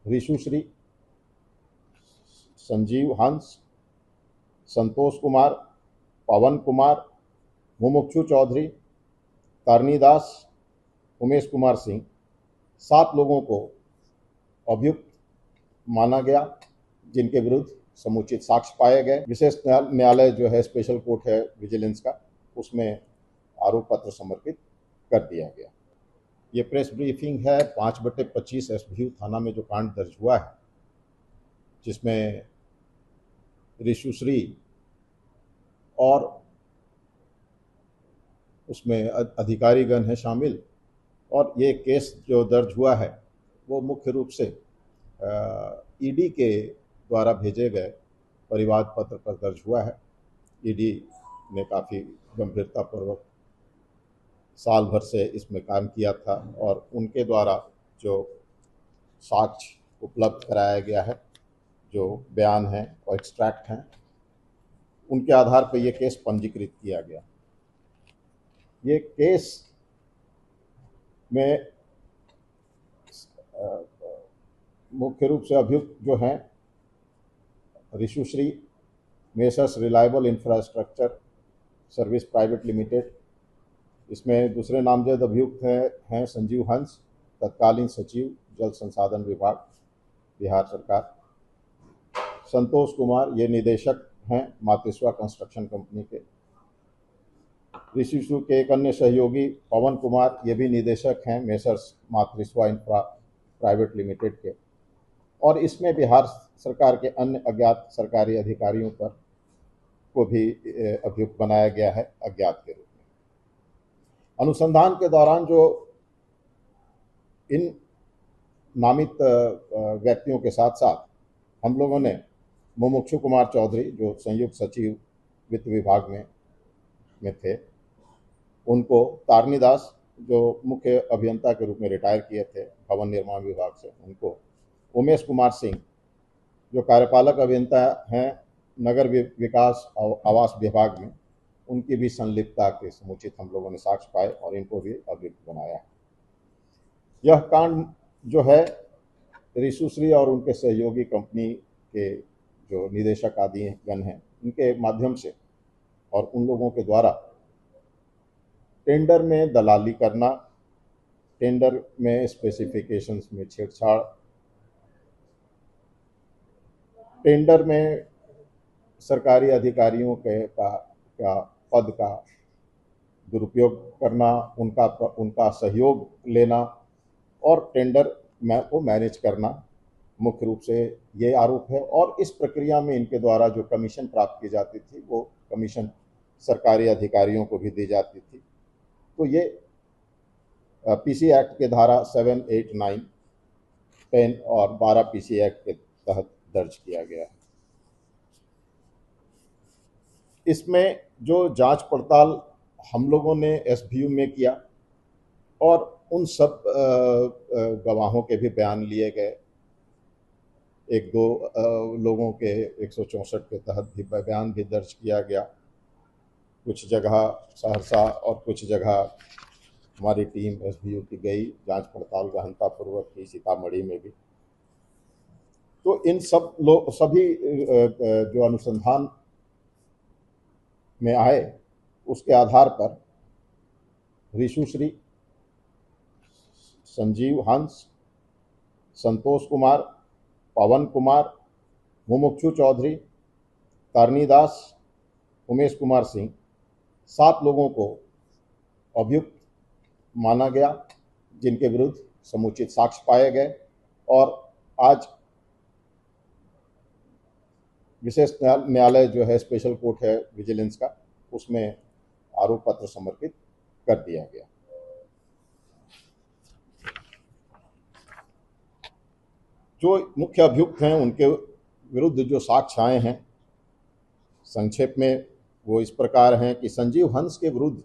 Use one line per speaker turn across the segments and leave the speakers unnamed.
ऋषुश्री, संजीव हंस, संतोष कुमार, पवन कुमार, मुमुक्षु चौधरी, तारनीदास, उमेश कुमार सिंह, 7 लोगों को अभियुक्त माना गया, जिनके विरुद्ध समुचित साक्ष्य पाए गए। विशेष न्यायालय जो है, स्पेशल कोर्ट है विजिलेंस का, उसमें आरोप पत्र समर्पित कर दिया गया। ये प्रेस ब्रीफिंग है 5/25 एसभीयू थाना में जो कांड दर्ज हुआ है, जिसमें ऋषुश्री और उसमें अधिकारीगण हैं शामिल। और ये केस जो दर्ज हुआ है वो मुख्य रूप से ईडी के द्वारा भेजे गए परिवाद पत्र पर दर्ज हुआ है। ईडी ने काफ़ी गंभीरतापूर्वक साल भर से इसमें काम किया था और उनके द्वारा जो साक्ष्य उपलब्ध कराया गया है, जो बयान हैं और एक्सट्रैक्ट हैं, उनके आधार पर यह केस पंजीकृत किया गया। ये केस में मुख्य रूप से अभियुक्त जो हैं Rishushri, messrs reliable infrastructure service private limited. इसमें दूसरे नामजद अभियुक्त हैं संजीव हंस, तत्कालीन सचिव जल संसाधन विभाग, बिहार सरकार। संतोष कुमार, ये निदेशक हैं मातृस्वा कंस्ट्रक्शन कंपनी के। ऋषुश्री के एक अन्य सहयोगी पवन कुमार, ये भी निदेशक हैं मेसर्स मातृस्वा इंफ्रा प्राइवेट लिमिटेड के। और इसमें बिहार सरकार के अन्य अज्ञात सरकारी अधिकारियों पर को भी अभियुक्त बनाया गया है अज्ञात के रूप में। अनुसंधान के दौरान जो इन नामित व्यक्तियों के साथ साथ हम लोगों ने मुमुक्षु कुमार चौधरी, जो संयुक्त सचिव वित्त विभाग में थे, उनको, तारनीदास जो मुख्य अभियंता के रूप में रिटायर किए थे भवन निर्माण विभाग से, उनको, उमेश कुमार सिंह जो कार्यपालक अभियंता हैं नगर विकास और आवास विभाग में, उनकी भी संलिप्तता के समुचित हम लोगों ने साक्ष्य पाए और इनको भी अभियुक्त बनाया है। यह कांड जो है ऋषुश्री और उनके सहयोगी कंपनी के जो निदेशक आदि गण हैं, उनके माध्यम से और उन लोगों के द्वारा टेंडर में दलाली करना, टेंडर में स्पेसिफिकेशंस में छेड़छाड़, टेंडर में सरकारी अधिकारियों का पद का दुरुपयोग करना, उनका सहयोग लेना और टेंडर को मैनेज करना, मुख्य रूप से ये आरोप है। और इस प्रक्रिया में इनके द्वारा जो कमीशन प्राप्त की जाती थी, वो कमीशन सरकारी अधिकारियों को भी दी जाती थी। तो ये पीसी एक्ट के धारा 7, 8, 9, 10 और 12 पीसी एक्ट के तहत दर्ज किया गया है। इसमें जो जांच पड़ताल हम लोगों ने एसभीयू में किया और उन सब गवाहों के भी बयान लिए गए। 1-2 लोगों के 164 के तहत भी बयान भी दर्ज किया गया। कुछ जगह सहरसा और कुछ जगह हमारी टीम एसभीयू की गई, जांच पड़ताल गहनतापूर्वक की, सीतामढ़ी में भी। तो इन सभी जो अनुसंधान में आए, उसके आधार पर ऋषुश्री, संजीव हंस, संतोष कुमार, पवन कुमार, मुमुक्षु चौधरी, तारनीदास, उमेश कुमार सिंह, 7 लोगों को अभियुक्त माना गया, जिनके विरुद्ध समुचित साक्ष्य पाए गए। और आज विशेष न्यायालय जो है, स्पेशल कोर्ट है विजिलेंस का, उसमें आरोप पत्र समर्पित कर दिया गया। जो मुख्य अभियुक्त हैं उनके विरुद्ध जो साक्ष्य आए हैं, संक्षेप में वो इस प्रकार हैं कि संजीव हंस के विरुद्ध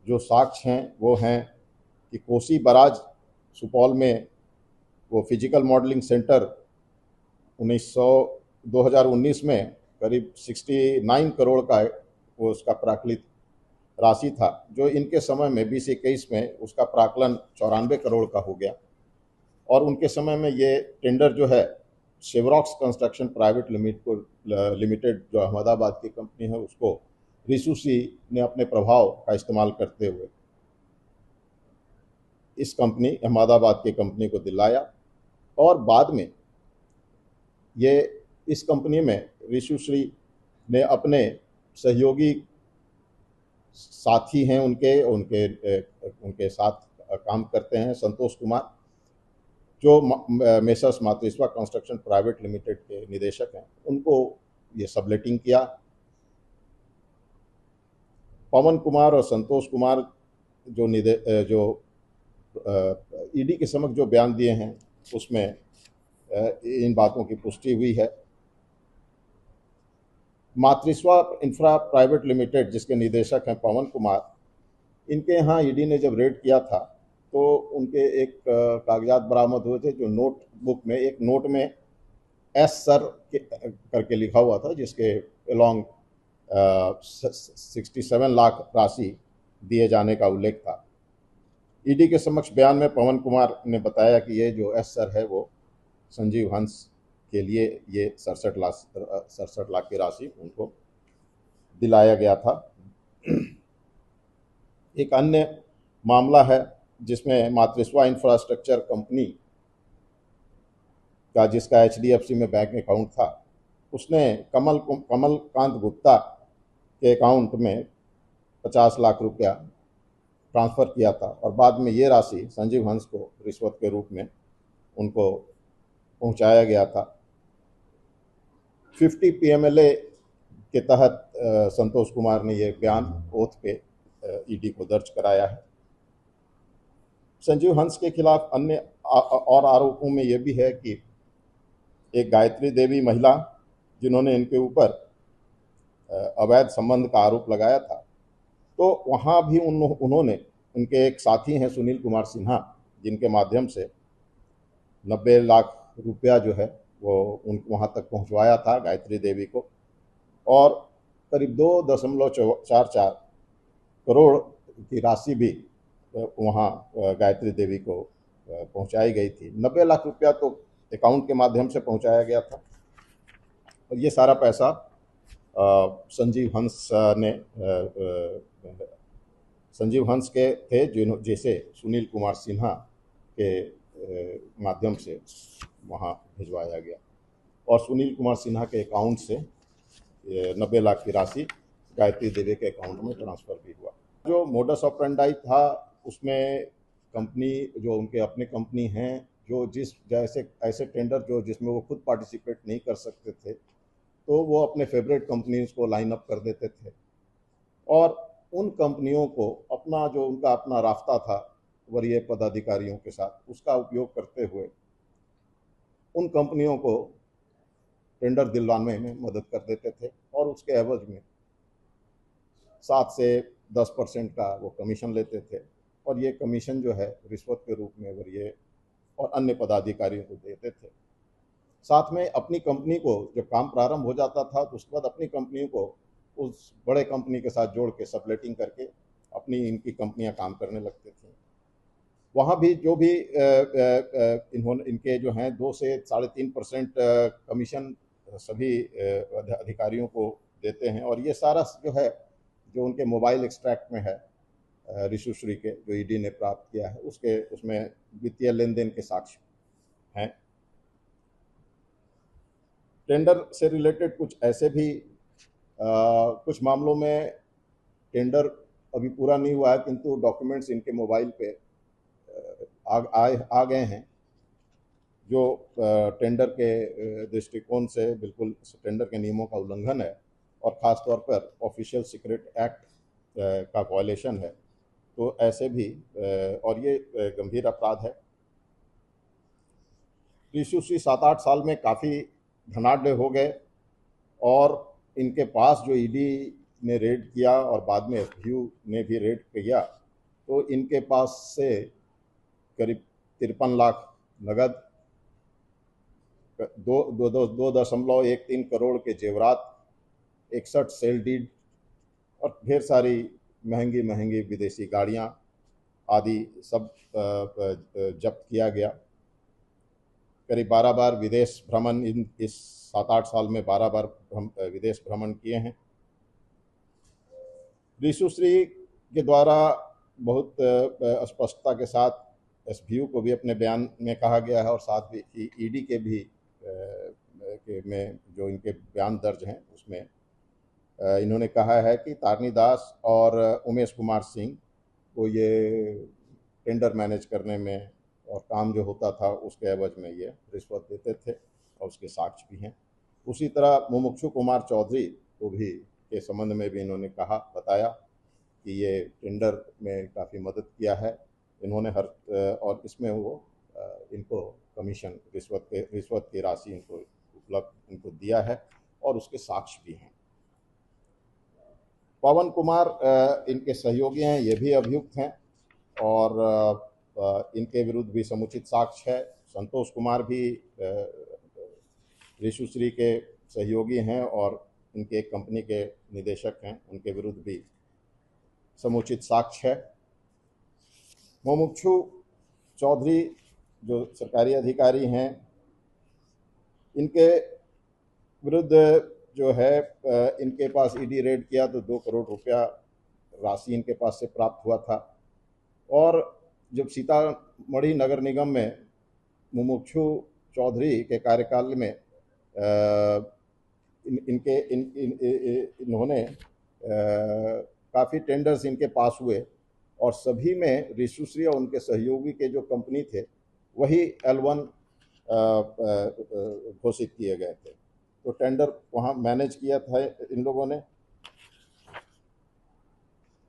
जो साक्ष्य हैं वो हैं कि कोसी बराज सुपौल में वो फिजिकल मॉडलिंग सेंटर 2019 में करीब 69 करोड़ का वो उसका प्राकलित राशि था, जो इनके समय में 2021 में उसका प्राकलन 94 करोड़ का हो गया। और उनके समय में ये टेंडर जो है शेवरॉक्स कंस्ट्रक्शन प्राइवेट लिमिटेड जो अहमदाबाद की कंपनी है उसको रिसूसी ने अपने प्रभाव का इस्तेमाल करते हुए इस कंपनी अहमदाबाद की कंपनी को दिलाया। और बाद में ये इस कंपनी में रिशुश्री ने अपने सहयोगी साथी हैं उनके उनके उनके साथ काम करते हैं संतोष कुमार जो मेसर्स मातृस्वा कंस्ट्रक्शन प्राइवेट लिमिटेड के निदेशक हैं, उनको ये सबलेटिंग किया। पवन कुमार और संतोष कुमार जो ईडी के समक्ष जो बयान दिए हैं उसमें इन बातों की पुष्टि हुई है। मातृस्वा इंफ्रा प्राइवेट लिमिटेड जिसके निदेशक हैं पवन कुमार, इनके यहाँ ईडी ने जब रेड किया था तो उनके एक कागजात बरामद हुए थे जो नोटबुक में एक नोट में एस सर करके लिखा हुआ था जिसके अलॉन्ग 67 लाख राशि दिए जाने का उल्लेख था। ईडी के समक्ष बयान में पवन कुमार ने बताया कि ये जो एस सर है वो संजीव हंस के लिए ये 67 लाख की राशि उनको दिलाया गया था। एक अन्य मामला है जिसमें मातृस्वा इंफ्रास्ट्रक्चर कंपनी का जिसका एचडीएफसी में बैंक अकाउंट था, उसने कमलकांत गुप्ता के अकाउंट में 50 लाख रुपया ट्रांसफ़र किया था और बाद में ये राशि संजीव हंस को रिश्वत के रूप में उनको पहुंचाया गया था। 50 पीएमएलए के तहत संतोष कुमार ने ये बयान ओथ पे ईडी को दर्ज कराया है। संजीव हंस के खिलाफ अन्य और आरोपों में यह भी है कि एक गायत्री देवी महिला जिन्होंने इनके ऊपर अवैध संबंध का आरोप लगाया था, तो वहाँ भी उन्होंने उनके एक साथी हैं सुनील कुमार सिन्हा जिनके माध्यम से 90 लाख रुपया जो है वो वहाँ तक पहुँचवाया था गायत्री देवी को और करीब 2.44 करोड़ की राशि भी वहाँ गायत्री देवी को पहुँचाई गई थी। 90 लाख रुपया तो अकाउंट के माध्यम से पहुँचाया गया था और ये सारा पैसा संजीव हंस के थे जैसे सुनील कुमार सिन्हा के माध्यम से वहाँ भिजवाया गया और सुनील कुमार सिन्हा के अकाउंट से 90 लाख की राशि गायत्री देवी के अकाउंट में ट्रांसफ़र भी हुआ। जो मोडस ऑपरेंडाई था उसमें कंपनी जो उनके अपने कंपनी हैं जो जैसे ऐसे टेंडर जो जिसमें वो खुद पार्टिसिपेट नहीं कर सकते थे तो वो अपने फेवरेट कंपनीज को लाइन अप कर देते थे और उन कंपनियों को अपना जो उनका अपना रास्ता था वरीय पदाधिकारियों के साथ उसका उपयोग करते हुए उन कंपनियों को टेंडर दिलवाने में मदद कर देते थे और उसके एवज में 7 से 10% का वो कमीशन लेते थे और ये कमीशन जो है रिश्वत के रूप में वरीय और अन्य पदाधिकारियों को देते थे। साथ में अपनी कंपनी को जब काम प्रारंभ हो जाता था तो उसके बाद अपनी कंपनी को उस बड़े कंपनी के साथ जोड़ के सबलेटिंग करके अपनी इनकी कंपनियां काम करने लगते थे। वहाँ भी जो भी इनके जो हैं 2 से 3.5% कमीशन सभी अधिकारियों को देते हैं और ये सारा जो है जो उनके मोबाइल एक्सट्रैक्ट में है रिशुश्री के जो ईडी ने प्राप्त किया है उसमें वित्तीय लेन देन के साक्ष्य हैं। टेंडर से रिलेटेड कुछ ऐसे भी कुछ मामलों में टेंडर अभी पूरा नहीं हुआ है किंतु डॉक्यूमेंट्स इनके मोबाइल पे आ गए हैं जो टेंडर के दृष्टिकोण से बिल्कुल टेंडर के नियमों का उल्लंघन है और ख़ास तौर पर ऑफिशियल सीक्रेट एक्ट का वायलेशन है। तो ऐसे भी और ये गंभीर अपराध है। रिशुश्री 7-8 साल में काफ़ी धनाढ्य हो गए और इनके पास जो ईडी ने रेड किया और बाद में एसपीयू ने भी रेड किया तो इनके पास से करीब 53 लाख नगद 2.13 करोड़ के जेवरात 61 सेल डीड और ढेर सारी महंगी विदेशी गाड़ियां आदि सब जब्त किया गया। करीब 12 बार विदेश भ्रमण इस 7-8 साल में 12 बार विदेश भ्रमण किए हैं। ऋषुश्री के द्वारा बहुत स्पष्टता के साथ एसबीयू को भी अपने बयान में कहा गया है और साथ ही ईडी के भी में जो इनके बयान दर्ज हैं उसमें इन्होंने कहा है कि तारनी दास और उमेश कुमार सिंह को ये टेंडर मैनेज करने में और काम जो होता था उसके एवज में ये रिश्वत देते थे और उसके साक्ष्य भी हैं। उसी तरह मुमुक्षु कुमार चौधरी को भी के संबंध में भी इन्होंने बताया कि ये टेंडर में काफ़ी मदद किया है इन्होंने और इसमें वो इनको कमीशन रिश्वत की राशि इनको दिया है और उसके साक्ष्य भी हैं। पवन कुमार इनके सहयोगी हैं, ये भी अभियुक्त हैं और इनके विरुद्ध भी समुचित साक्ष्य है। संतोष कुमार भी ऋषुश्री के सहयोगी हैं और इनके एक कंपनी के निदेशक हैं, उनके विरुद्ध भी समुचित साक्ष्य है। मुमुक्षु चौधरी जो सरकारी अधिकारी हैं, इनके विरुद्ध जो है इनके पास ईडी रेड किया तो 2 करोड़ रुपया राशि इनके पास से प्राप्त हुआ था। और जब सीतामढ़ी नगर निगम में मुमुक्षु चौधरी के कार्यकाल में इन्होंने काफ़ी टेंडर्स इनके पास हुए और सभी में ऋषुश्री और उनके सहयोगी के जो कंपनी थे वही L1 घोषित किए गए थे। तो टेंडर वहाँ मैनेज किया था इन लोगों ने।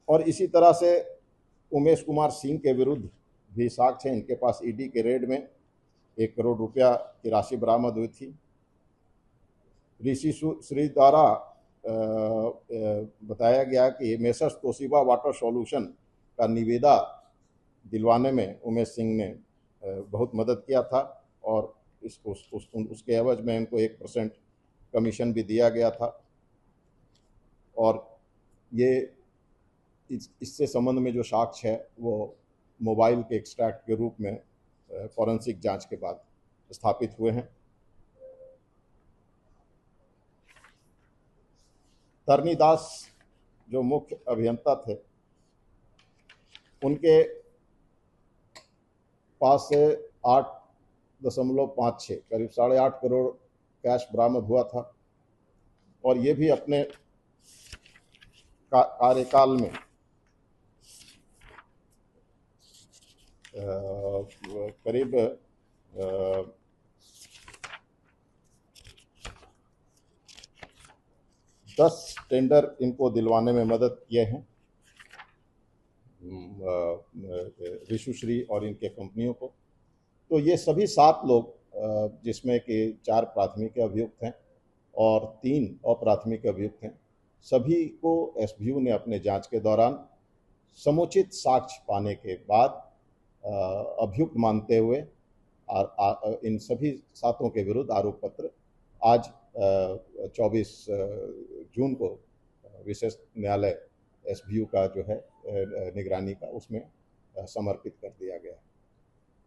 और इसी तरह से उमेश कुमार सिंह के विरुद्ध भी साक्ष्य है। इनके पास ईडी के रेड में 1 करोड़ रुपया की राशि बरामद हुई थी। ऋषिश्री द्वारा बताया गया कि मेसर्स तोशिबा वाटर सॉल्यूशन का निविदा दिलवाने में उमेश सिंह ने बहुत मदद किया था और उसके एवज में इनको 1% कमीशन भी दिया गया था। और ये इससे संबंध में जो साक्ष्य है वो मोबाइल के एक्सट्रैक्ट के रूप में फॉरेंसिक जांच के बाद स्थापित हुए हैं। तरनी दास जो मुख्य अभियंता थे, उनके पास से 8.56 करीब 8.5 करोड़ कैश बरामद हुआ था और ये भी अपने कार्यकाल में करीब 10 टेंडर इनको दिलवाने में मदद किए हैं ऋषुश्री और इनके कंपनियों को। तो ये सभी 7 लोग जिसमें कि 4 प्राथमिक अभियुक्त हैं और 3 अप्राथमिक अभियुक्त हैं, सभी को एसबीयू ने अपने जांच के दौरान समुचित साक्ष्य पाने के बाद अभियुक्त मानते हुए इन सभी 7 के विरुद्ध आरोप पत्र आज 24 जून को विशेष न्यायालय एसबीयू का जो है निगरानी का उसमें समर्पित कर दिया गया है।